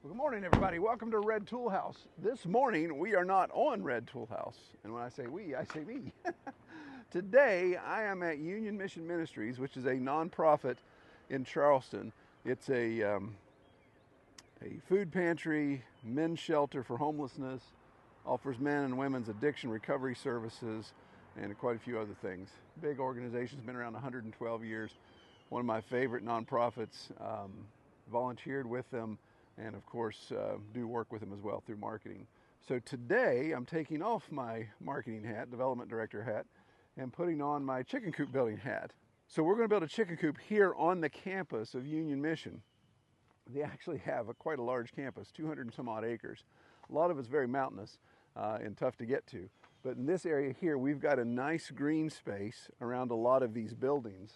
Well, good morning, everybody. Welcome to Red Tool House. This morning, we are not on Red Tool House. And when I say we, I say me. Today, I am at Union Mission Ministries, which is a nonprofit in Charleston. It's a food pantry, men's shelter for homelessness, offers men and women's addiction recovery services, and quite a few other things. Big organization's been around 112 years. One of my favorite nonprofits. Volunteered with them, and of course do work with them as well through marketing. So today I'm taking off my marketing hat, development director hat, and putting on my chicken coop building hat. So we're going to build a chicken coop here on the campus of Union Mission. They actually have quite a large campus, 200 and some odd acres. A lot of it's very mountainous and tough to get to. But in this area here, we've got a nice green space around a lot of these buildings.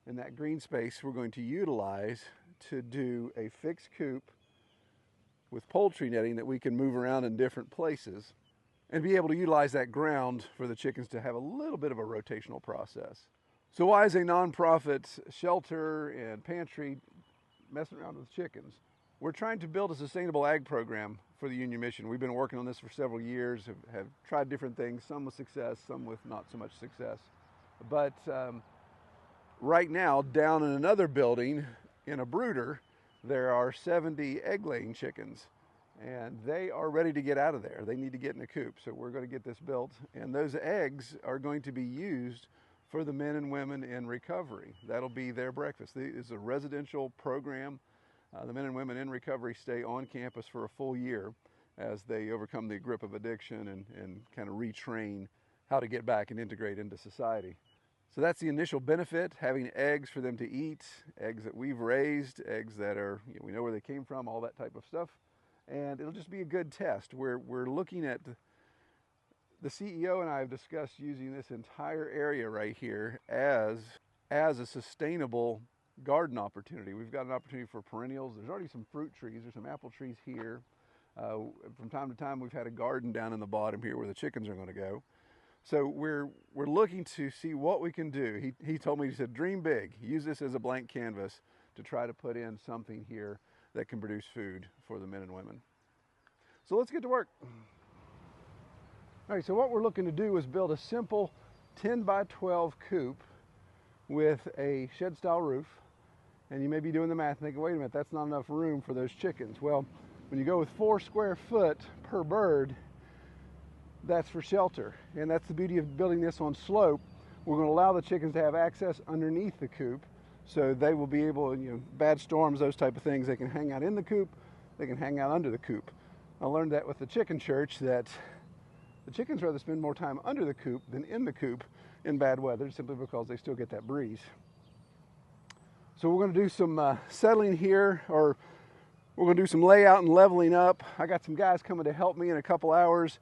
And that green space we're going to utilize to do a fixed coop with poultry netting that we can move around in different places and be able to utilize that ground for the chickens to have a little bit of a rotational process. So why is a nonprofit shelter and pantry messing around with chickens? We're trying to build a sustainable ag program for the Union Mission. We've been working on this for several years, have tried different things, some with success, some with not so much success. But right now, down in another building in a brooder, there are 70 egg-laying chickens, and they are ready to get out of there. They need to get in a coop, so we're going to get this built, and those eggs are going to be used for the men and women in recovery. That'll be their breakfast. It's a residential program. The men and women in recovery stay on campus for a full year as they overcome the grip of addiction and kind of retrain how to get back and integrate into society. So that's the initial benefit, having eggs for them to eat, eggs that we've raised, eggs that are, we know where they came from, all that type of stuff. And it'll just be a good test. We're looking at, the CEO and I have discussed using this entire area right here as a sustainable garden opportunity. We've got an opportunity for perennials. There's already some fruit trees. There's some apple trees here. From time to time, we've had a garden down in the bottom here where the chickens are going to go. So we're looking to see what we can do. He told me, he said, dream big. Use this as a blank canvas to try to put in something here that can produce food for the men and women. So let's get to work. All right, so what we're looking to do is build a simple 10 by 12 coop with a shed style roof. And you may be doing the math and thinking, wait a minute, that's not enough room for those chickens. Well, when you go with 4 square foot per bird, that's for shelter, and that's the beauty of building this on slope. We're going to allow the chickens to have access underneath the coop, so they will be able, bad storms, those type of things, they can hang out in the coop, they can hang out under the coop. I learned that with the chicken church, that the chickens rather spend more time under the coop than in the coop in bad weather, simply because they still get that breeze. So we're going to do some settling here, or we're going to do some layout and leveling up. I got some guys coming to help me in a couple hours.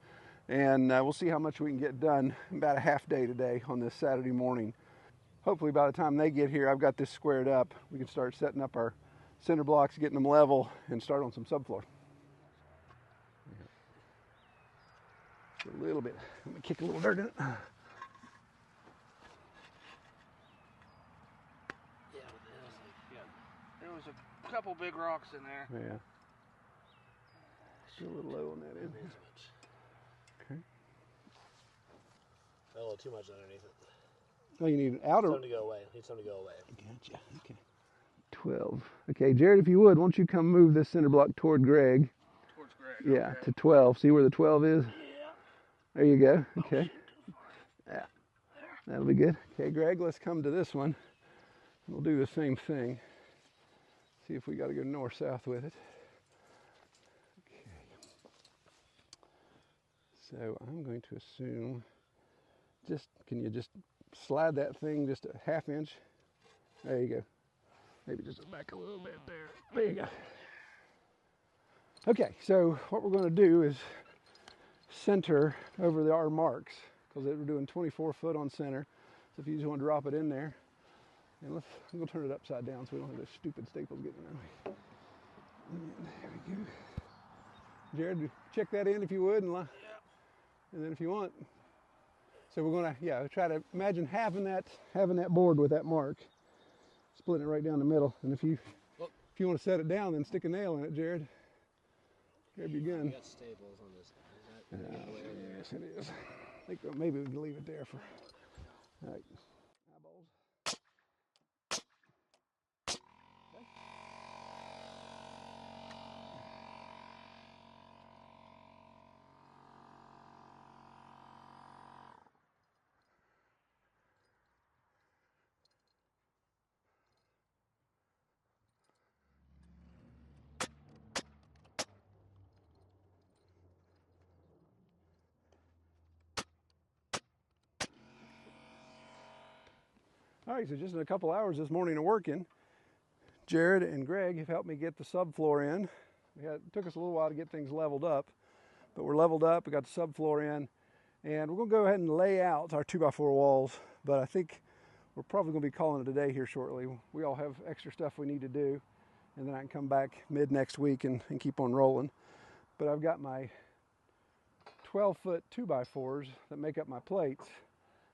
And we'll see how much we can get done about a half day today on this Saturday morning. Hopefully by the time they get here, I've got this squared up. We can start setting up our cinder blocks, getting them level, and start on some subfloor. A little bit. Let me kick a little dirt in it. Yeah, there was a couple big rocks in there. Yeah. Still a little low on that end. Okay. A little too much underneath it. Oh, you need an outer. Need something to go away. Gotcha. Okay. 12. Okay, Jared, if you would, won't you come move this cinder block toward Greg? Towards Greg. Yeah, okay. to 12. See where the 12 is? Yeah. There you go. Okay. Yeah. That'll be good. Okay, Greg, let's come to this one. We'll do the same thing. See if we got to go north-south with it. So I'm going to assume, can you just slide that thing just a half inch? There you go. Maybe just back a little bit there. There you go. Okay, so what we're going to do is center over our marks, because we're doing 24 foot on center. So if you just want to drop it in there, and I'm going to turn it upside down so we don't have those stupid staples getting in our way. And there we go. Jared, check that in if you would, and then if you want. So we're going to, try to imagine having that board with that mark, splitting it right down the middle. And if you want to set it down, then stick a nail in it, Jared. Grab your gun. You got staples on this. Is that Yes, it is. I think maybe we can leave it there for. All right. Eyeballs. All right, so just in a couple hours this morning of working, Jared and Greg have helped me get the subfloor in. It took us a little while to get things leveled up, but we're leveled up. We got the subfloor in, and we're going to go ahead and lay out our 2x4 walls, but I think we're probably going to be calling it a day here shortly. We all have extra stuff we need to do, and then I can come back mid next week and keep on rolling. But I've got my 12-foot 2x4s that make up my plates,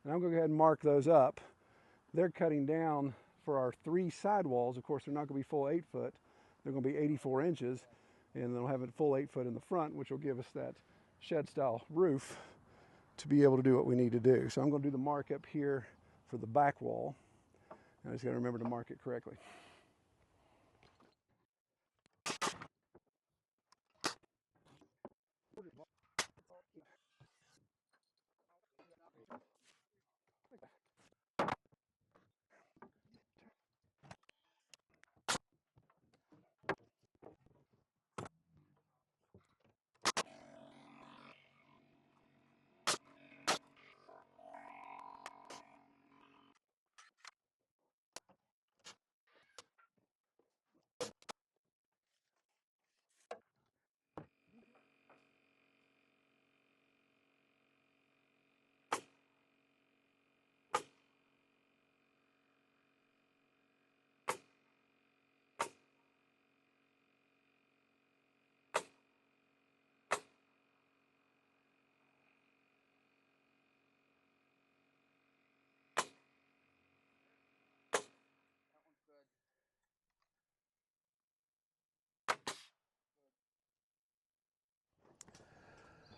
and I'm going to go ahead and mark those up. They're cutting down for our 3 sidewalls. Of course, they're not going to be full 8 foot. They're going to be 84 inches, and they'll have a full 8 foot in the front, which will give us that shed style roof to be able to do what we need to do. So I'm going to do the mark up here for the back wall. I just got to remember to mark it correctly.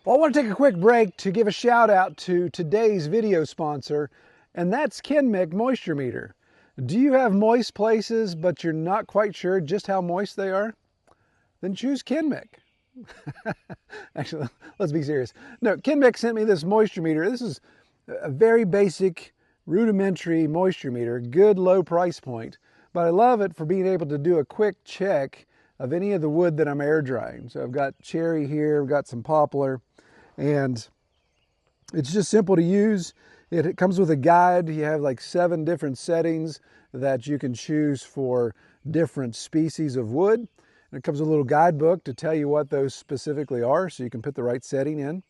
Well, I want to take a quick break to give a shout out to today's video sponsor, and that's Kenmic Moisture Meter. Do you have moist places, but you're not quite sure just how moist they are? Then choose Kenmic. Actually, let's be serious. No, Kenmic sent me this moisture meter. This is a very basic, rudimentary moisture meter, good low price point, but I love it for being able to do a quick check of any of the wood that I'm air drying. So I've got cherry here, I've got some poplar, and it's just simple to use. It comes with a guide. You have like 7 different settings that you can choose for different species of wood. And it comes with a little guidebook to tell you what those specifically are, so you can put the right setting in.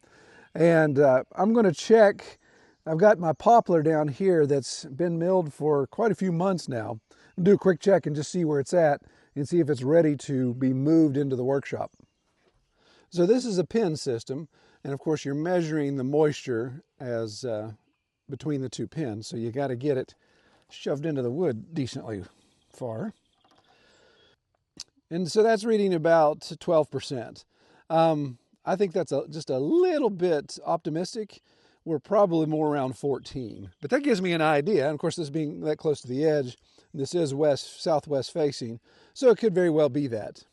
And I'm going to check. I've got my poplar down here that's been milled for quite a few months now. I'll do a quick check and just see where it's at and see if it's ready to be moved into the workshop. So this is a pin system, and of course you're measuring the moisture as between the 2 pins, so you got to get it shoved into the wood decently far. And so that's reading about 12%. I think that's just a little bit optimistic. We're probably more around 14, but that gives me an idea. And of course, this being that close to the edge, this is southwest facing, so it could very well be that.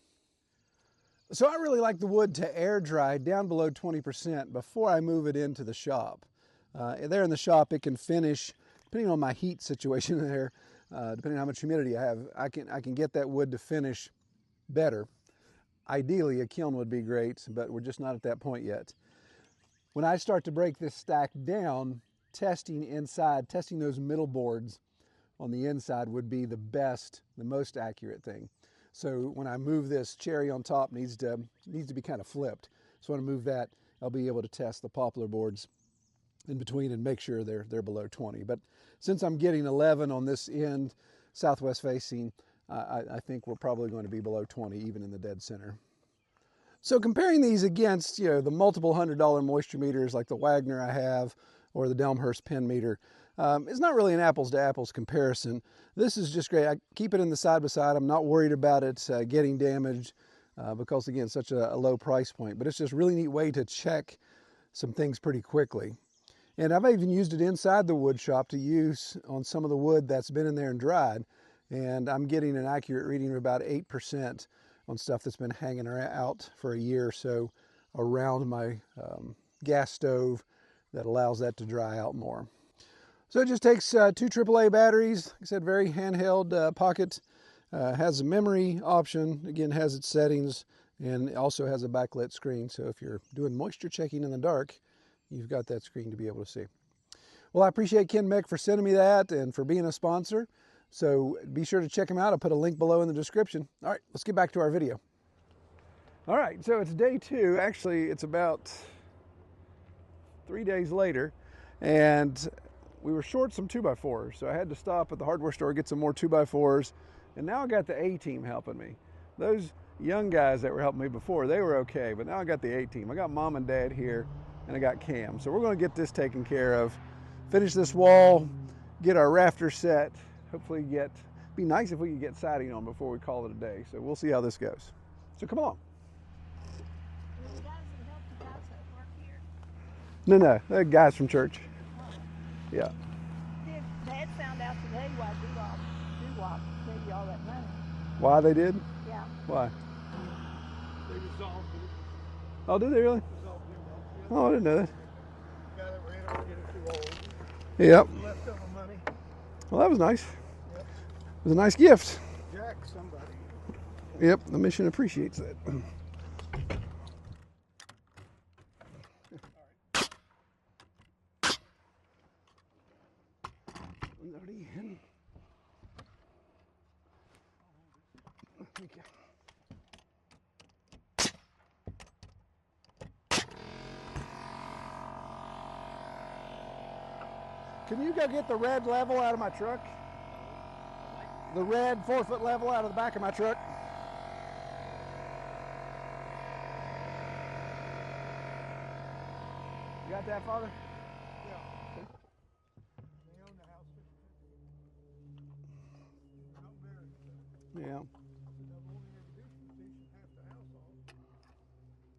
So I really like the wood to air dry down below 20% before I move it into the shop. There in the shop, it can finish, depending on my heat situation there, depending on how much humidity I have, I can get that wood to finish better. Ideally, a kiln would be great, but we're just not at that point yet. When I start to break this stack down, testing inside, testing those middle boards on the inside would be the best, the most accurate thing. So when I move this cherry on top, needs to be kind of flipped. So when I move that, I'll be able to test the poplar boards in between and make sure they're below 20. But since I'm getting 11 on this end, southwest facing, I think we're probably going to be below 20, even in the dead center. So comparing these against, the multiple $100 moisture meters like the Wagner I have or the Delmhurst pen meter, it's not really an apples to apples comparison. This is just great. I keep it in the side by side. I'm not worried about it getting damaged. because again, such a low price point. But it's just a really neat way to check some things pretty quickly. And I've even used it inside the wood shop to use on some of the wood that's been in there and dried. And I'm getting an accurate reading of about 8% on stuff that's been hanging out for a year or so around my gas stove that allows that to dry out more. So it just takes 2 AAA batteries. Like I said, very handheld pocket. Has a memory option, again has its settings, and also has a backlit screen. So if you're doing moisture checking in the dark, you've got that screen to be able to see. Well, I appreciate Kenmic for sending me that and for being a sponsor. So be sure to check them out. I'll put a link below in the description. All right, let's get back to our video. All right, so it's day 2. Actually, it's about 3 days later, and we were short some 2x4s. So I had to stop at the hardware store, get some more 2x4s, and now I got the A-team helping me. Those young guys that were helping me before, they were okay, but now I got the A-team. I got Mom and Dad here, and I got Cam. So we're gonna get this taken care of, finish this wall, get our rafter set, hopefully be nice if we could get siding on before we call it a day. So we'll see how this goes. So come along. No, they're guys from church. Yeah. Dad found out today why Doo-Wop gave you all that money. Why they did? Yeah. Why? They resolved it. Oh, did they really? Resolved it. Oh, I didn't know that. The guy that ran it was getting too old. Yep. Leftover money. Well, that was nice. Yep. It was a nice gift. Jack, somebody. Yep, the mission appreciates that. Can you go get the red level out of my truck? The red 4-foot level out of the back of my truck? You got that, Father? Yeah. Okay. They own the house. Not very. Yeah. I've only ever did half the house off. He lives in one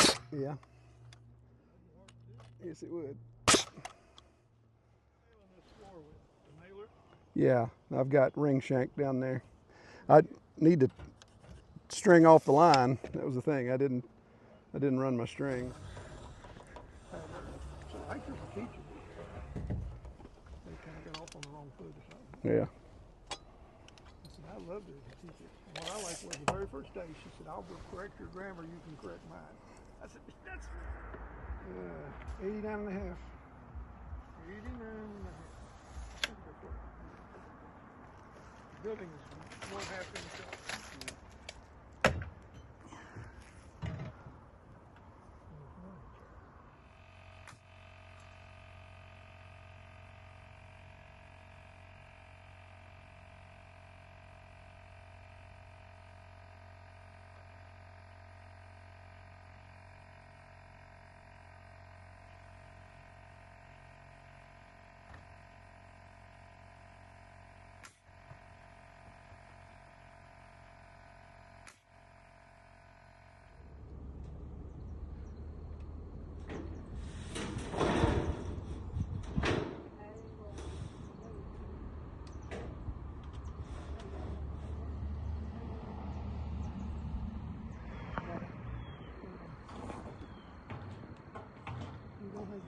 half, he lives in the other. Yeah. Yes, it would. Yeah, I've got ring shank down there. I need to string off the line. That was the thing. I didn't run my string. I took a teacher. They kind of got off on the wrong foot or something. Yeah. I said, I loved her as a teacher. And what I liked was the very first day, she said, I'll correct your grammar, you can correct mine. I said, that's 89 and a half. 89 and a half. Building is 1/2 inch.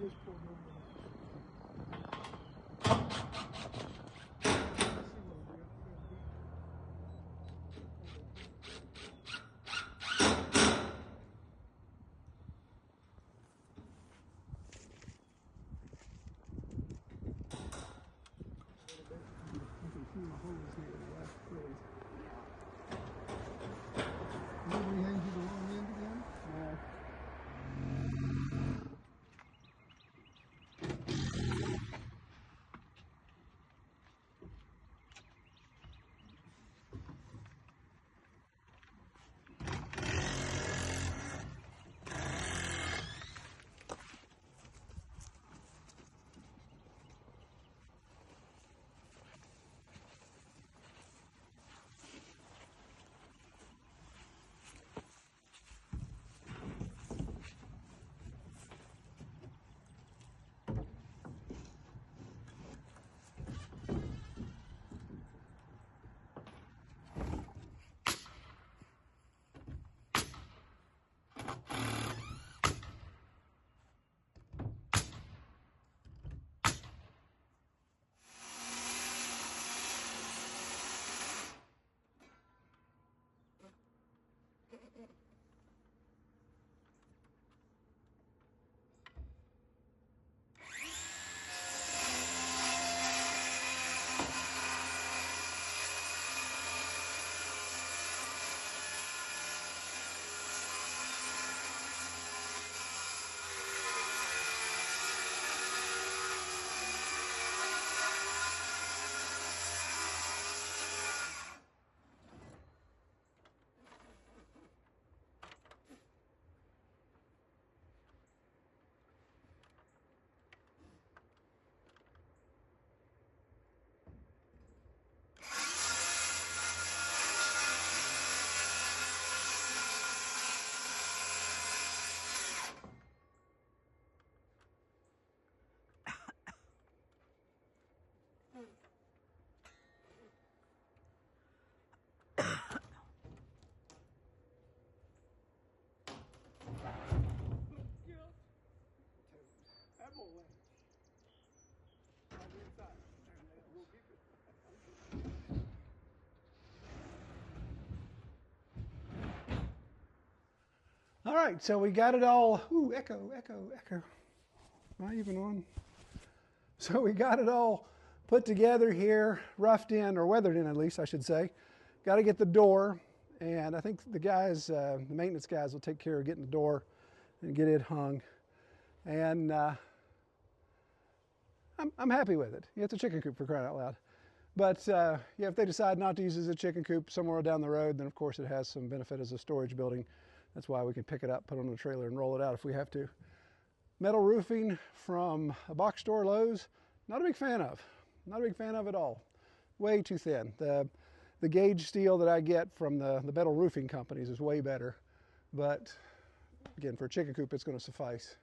This poor All right, so we got it all. Ooh, echo. Am I even on? So we got it all put together here, roughed in, or weathered in at least, I should say. Got to get the door, and I think the guys, the maintenance guys, will take care of getting the door and get it hung. And I'm happy with it. Yeah, it's a chicken coop, for crying out loud. But yeah, if they decide not to use it as a chicken coop somewhere down the road, then of course it has some benefit as a storage building. That's why we can pick it up, put it on a trailer, and roll it out if we have to. Metal roofing from a box store, Lowe's, not a big fan of. Not a big fan of at all. Way too thin. The gauge steel that I get from the metal roofing companies is way better. But again, for a chicken coop, it's going to suffice.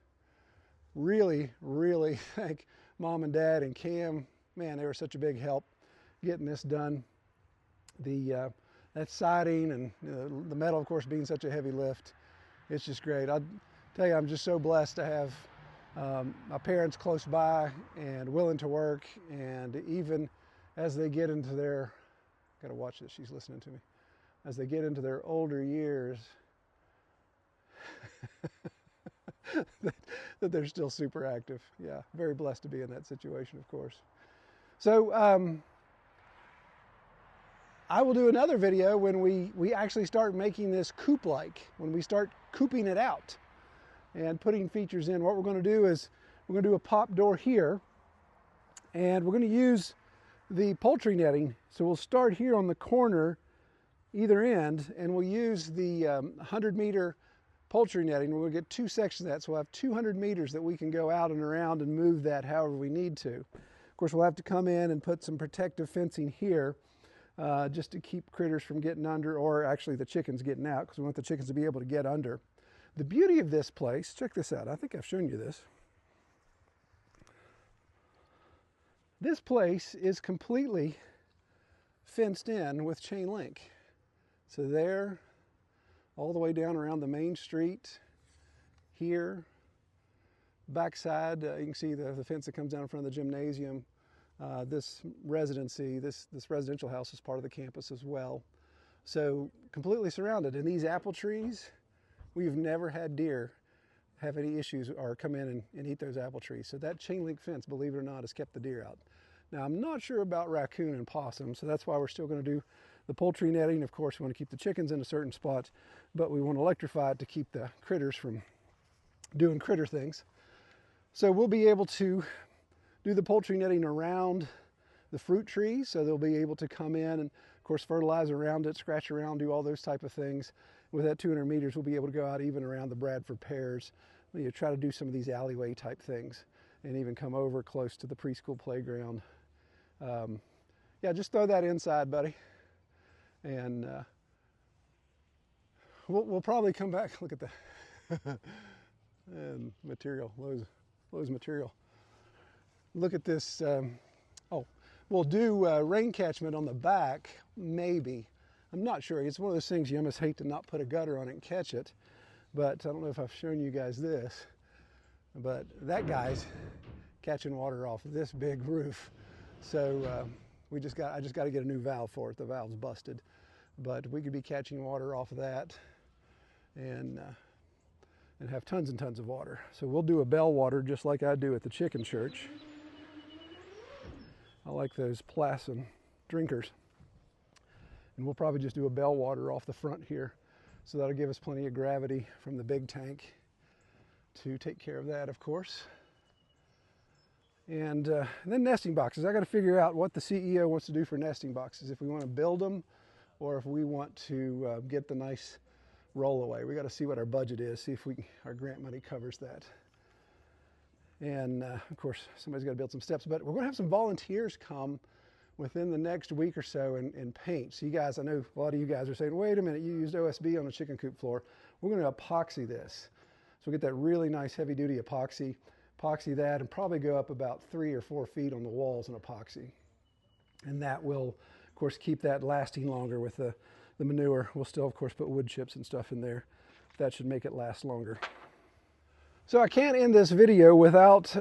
Really, really thank Mom and Dad and Cam. Man, they were such a big help getting this done. That siding and the metal, of course, being such a heavy lift, it's just great. I'll tell you, I'm just so blessed to have my parents close by and willing to work. And even as they get into their, gotta watch this, she's listening to me, as they get into their older years, that they're still super active. Yeah, very blessed to be in that situation, of course. So I will do another video when we actually start making this coop-like, when we start cooping it out and putting features in. What we're going to do is we're going to do a pop door here, and we're going to use the poultry netting. So we'll start here on the corner, either end, and we'll use the 100-meter poultry netting. We're going to get two sections of that, so we'll have 200 meters that we can go out and around and move that however we need to. Of course, we'll have to come in and put some protective fencing here, just to keep critters from getting under, or actually the chickens getting out, because we want the chickens to be able to get under. The beauty of this place, check this out. I think I've shown you this. This place is completely fenced in with chain link. So there, all the way down around the main street, here, backside, you can see the fence that comes down in front of the gymnasium. This residency, this residential house is part of the campus as well. So completely surrounded. And these apple trees, we've never had deer have any issues or come in and eat those apple trees. So that chain link fence, believe it or not, has kept the deer out. Now, I'm not sure about raccoon and possum, so that's why we're still going to do the poultry netting. Of course, we want to keep the chickens in a certain spot, but we want to electrify it to keep the critters from doing critter things. So we'll be able to do the poultry netting around the fruit trees, so they'll be able to come in and, of course, fertilize around it, scratch around, do all those type of things. With that 200 meters, we'll be able to go out even around the Bradford pears. You know, try to do some of these alleyway type things, and even come over close to the preschool playground. Yeah, just throw that inside, buddy, and we'll probably come back. Look at that and material, Lowe's material. Look at this. Oh, we'll do rain catchment on the back, maybe. I'm not sure. It's one of those things you almost hate to not put a gutter on it and catch it. But I don't know if I've shown you guys this, but that guy's catching water off of this big roof. So I just got to get a new valve for it. The valve's busted, but we could be catching water off of that and have tons and tons of water. So we'll do a bell water just like I do at the chicken church. I like those Plasson drinkers. And we'll probably just do a bell water off the front here. So that'll give us plenty of gravity from the big tank to take care of that, of course. And then nesting boxes. I got to figure out what the CEO wants to do for nesting boxes. If we want to build them or if we want to get the nice rollaway. We got to see what our budget is, see if our grant money covers that. And of course, somebody's got to build some steps, but we're going to have some volunteers come within the next week or so and paint. So you guys, I know a lot of you guys are saying, wait a minute, you used OSB on the chicken coop floor. We're going to epoxy this. So we'll get that really nice heavy duty epoxy that, and probably go up about 3 or 4 feet on the walls in epoxy. And that will, of course, keep that lasting longer with the manure. We'll still, of course, put wood chips and stuff in there. That should make it last longer. So I can't end this video without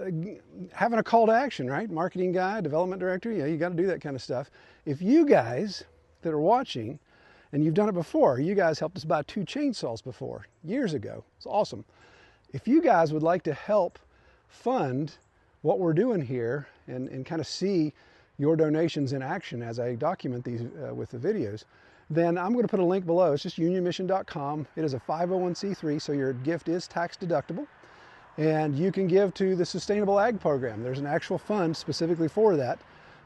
having a call to action, right? Marketing guy, development director, yeah, you got to do that kind of stuff. If you guys that are watching And you've done it before. You guys helped us buy 2 chainsaws before, years ago. It's awesome. If you guys would like to help fund what we're doing here and kind of see your donations in action as I document these with the videos, then I'm going to put a link below. It's just unionmission.com. It is a 501c3, so your gift is tax deductible. And you can give to the Sustainable Ag Program. There's an actual fund specifically for that.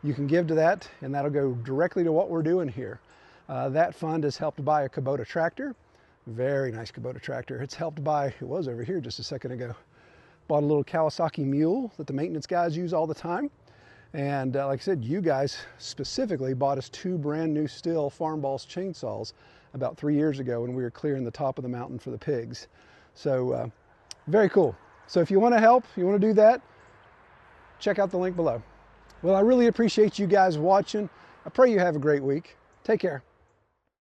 You can give to that, and that'll go directly to what we're doing here. That fund has helped buy a Kubota tractor. Very nice Kubota tractor. It's helped buy, it was over here just a second ago, bought a little Kawasaki mule that the maintenance guys use all the time. And like I said, you guys specifically bought us 2 brand new Stihl Farm Boss chainsaws about 3 years ago when we were clearing the top of the mountain for the pigs. So very cool. So if you want to help, if you want to do that, check out the link below. Well, I really appreciate you guys watching. I pray you have a great week. Take care.